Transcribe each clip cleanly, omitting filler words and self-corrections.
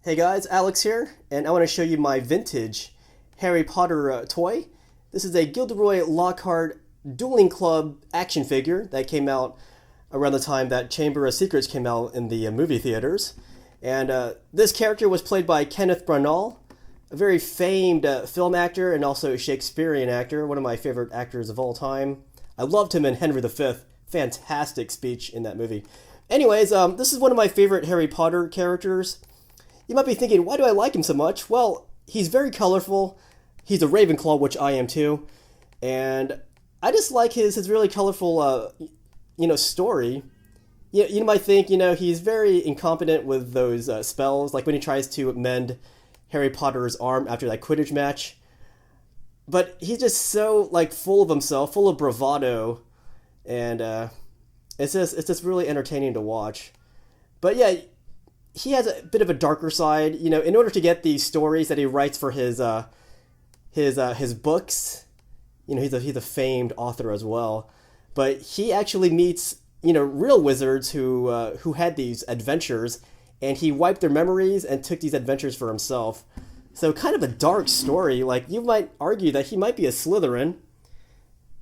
Hey guys, Alex here, and I want to show you my vintage Harry Potter toy. This is a Gilderoy Lockhart Dueling Club action figure that came out around the time that Chamber of Secrets came out in the movie theaters. And this character was played by Kenneth Branagh, a very famed film actor and also Shakespearean actor, one of my favorite actors of all time. I loved him in Henry V. Fantastic speech in that movie. Anyways, this is one of my favorite Harry Potter characters. You might be thinking, why do I like him so much? Well, he's very colorful. He's a Ravenclaw, which I am too. And I just like his really colorful, story. You might think, he's very incompetent with those spells, like when he tries to mend Harry Potter's arm after that Quidditch match. But he's just so, full of himself, full of bravado. And it's just really entertaining to watch. But yeah, he has a bit of a darker side. In order to get these stories that he writes for his books, he's a famed author as well. But he actually meets real wizards who had these adventures, and he wiped their memories and took these adventures for himself. So kind of a dark story. Like, you might argue that he might be a Slytherin,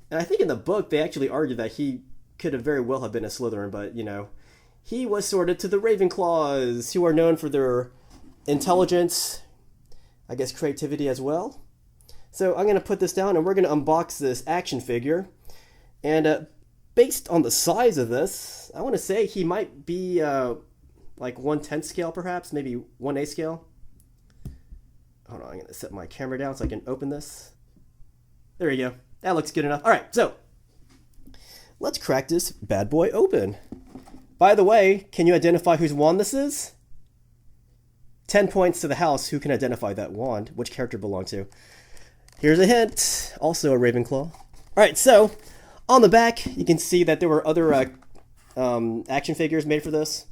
and I think in the book they actually argue that he could have very well have been a Slytherin, but he was sorted to the Ravenclaws, who are known for their intelligence, I guess creativity as well. So I'm going to put this down and we're going to unbox this action figure. And based on the size of this, I want to say he might be like 1/10 scale perhaps, maybe 1/8 scale. Hold on, I'm going to set my camera down so I can open this. There you go. That looks good enough. All right, so let's crack this bad boy open. By the way, can you identify whose wand this is? 10 points to the house. Who can identify that wand? Which character belonged to? Here's a hint. Also a Ravenclaw. Alright, so on the back, you can see that there were other action figures made for this.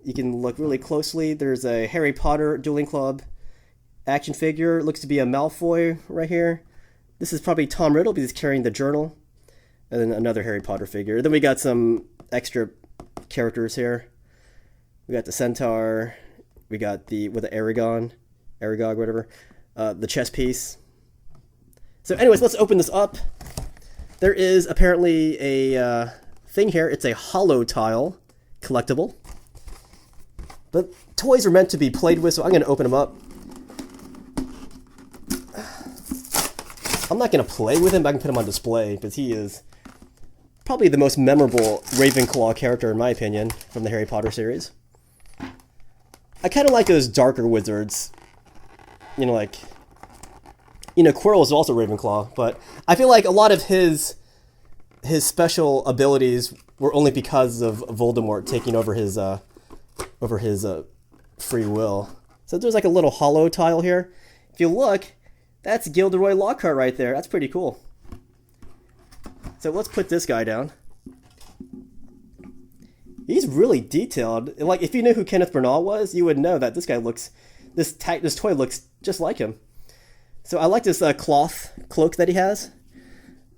You can look really closely. There's a Harry Potter Dueling Club action figure. It looks to be a Malfoy right here. This is probably Tom Riddle because he's carrying the journal. And then another Harry Potter figure. Then we got some extra characters here. We got the centaur. We got the Aragog, whatever. The chess piece. So anyways, let's open this up. There is apparently a thing here. It's a hollow tile collectible. But toys are meant to be played with, so I'm going to open them up. I'm not going to play with him, but I can put him on display because he is probably the most memorable Ravenclaw character, in my opinion, from the Harry Potter series. I kind of like those darker wizards. Quirrell is also Ravenclaw, but I feel like a lot of his special abilities were only because of Voldemort taking over his free will. So there's like a little hollow tile here. If you look, that's Gilderoy Lockhart right there. That's pretty cool. So let's put this guy down. He's really detailed. Like, if you knew who Kenneth Branagh was, you would know that this toy looks just like him. So I like this cloth cloak that he has.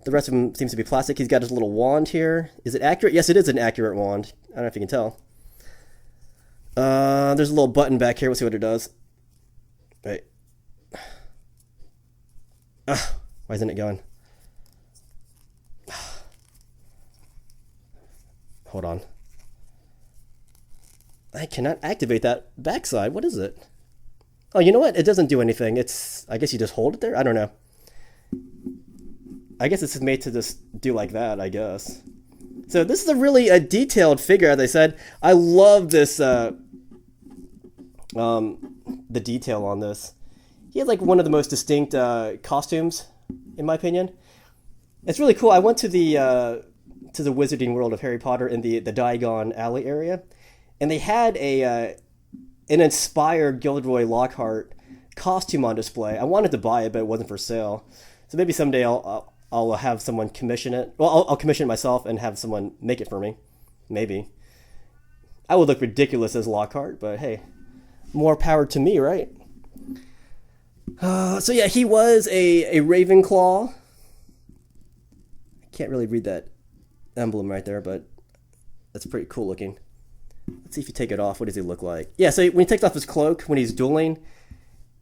The rest of him seems to be plastic. He's got his little wand here. Is it accurate? Yes, it is an accurate wand. I don't know if you can tell. There's a little button back here. Let's see what it does. Right. Why isn't it going? Hold on. I cannot activate that backside. What is it? Oh, you know what? It doesn't do anything. I guess you just hold it there? I don't know. I guess it's made to just do like that, I guess. So this is a really detailed figure, as I said. I love this, the detail on this. He has like one of the most distinct costumes, in my opinion. It's really cool. I went to the Wizarding World of Harry Potter in the Diagon Alley area, and they had an inspired Gilderoy Lockhart costume on display. I wanted to buy it, but it wasn't for sale. So maybe someday I'll have someone commission it. Well, I'll commission it myself and have someone make it for me. Maybe. I would look ridiculous as Lockhart, but hey, more power to me, right? So yeah, he was a Ravenclaw. I can't really read that emblem right there, but that's pretty cool looking. Let's see if you take it off. What does he look like? Yeah, so when he takes off his cloak when he's dueling,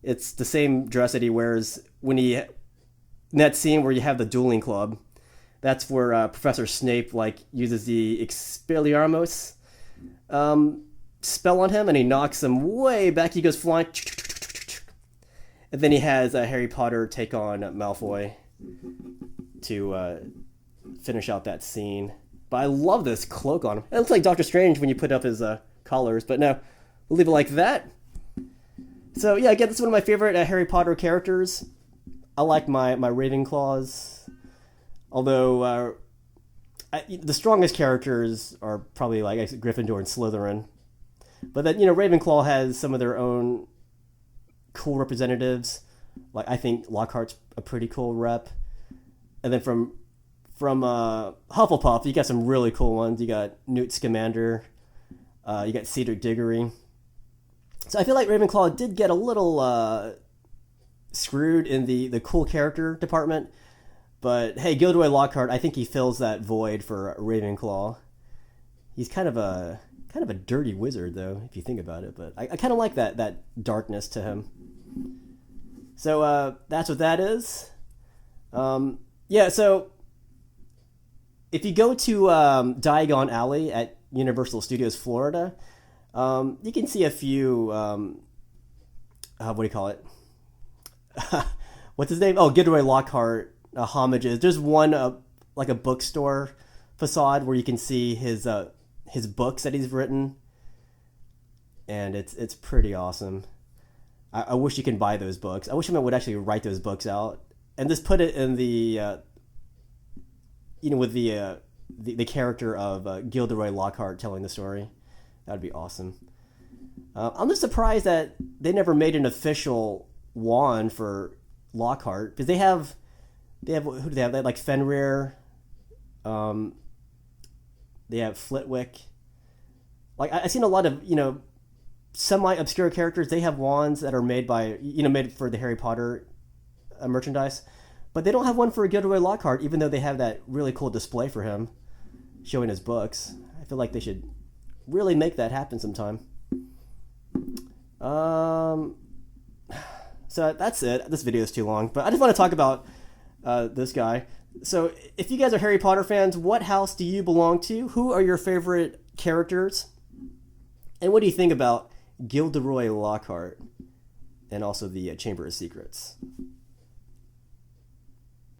it's the same dress that he wears when he in that scene where you have the dueling club. That's where Professor Snape like uses the Expelliarmus spell on him, and he knocks him way back. He goes flying, and then he has Harry Potter take on Malfoy to finish out that scene. But I love this cloak on him. It looks like Doctor Strange when you put up his collars, but no, we'll leave it like that. So yeah, again, this is one of my favorite Harry Potter characters. I like my Ravenclaws, although the strongest characters are probably like Gryffindor and Slytherin. But then, Ravenclaw has some of their own cool representatives. Like, I think Lockhart's a pretty cool rep. And then from Hufflepuff, you got some really cool ones. You got Newt Scamander. You got Cedric Diggory. So I feel like Ravenclaw did get a little screwed in the cool character department. But hey, Gilderoy Lockhart, I think he fills that void for Ravenclaw. He's kind of a dirty wizard, though, if you think about it. But I kind of like that darkness to him. So that's what that is. Yeah, so if you go to Diagon Alley at Universal Studios Florida, you can see a few, what do you call it? What's his name? Oh, Gilderoy Lockhart homages. There's one, like a bookstore facade where you can see his books that he's written. And it's pretty awesome. I wish you can buy those books. I wish someone would actually write those books out and just put it in the, with the character of Gilderoy Lockhart telling the story. That'd be awesome. I'm just surprised that they never made an official wand for Lockhart, because they have who do they have? They have like Fenrir. They have Flitwick. Like I've seen a lot of semi-obscure characters. They have wands that are made by made for the Harry Potter merchandise, but they don't have one for Gilderoy Lockhart, even though they have that really cool display for him showing his books. I feel like they should really make that happen sometime. So that's it. This video is too long, but I just want to talk about this guy. So if you guys are Harry Potter fans, what house do you belong to? Who are your favorite characters? And what do you think about Gilderoy Lockhart and also the Chamber of Secrets?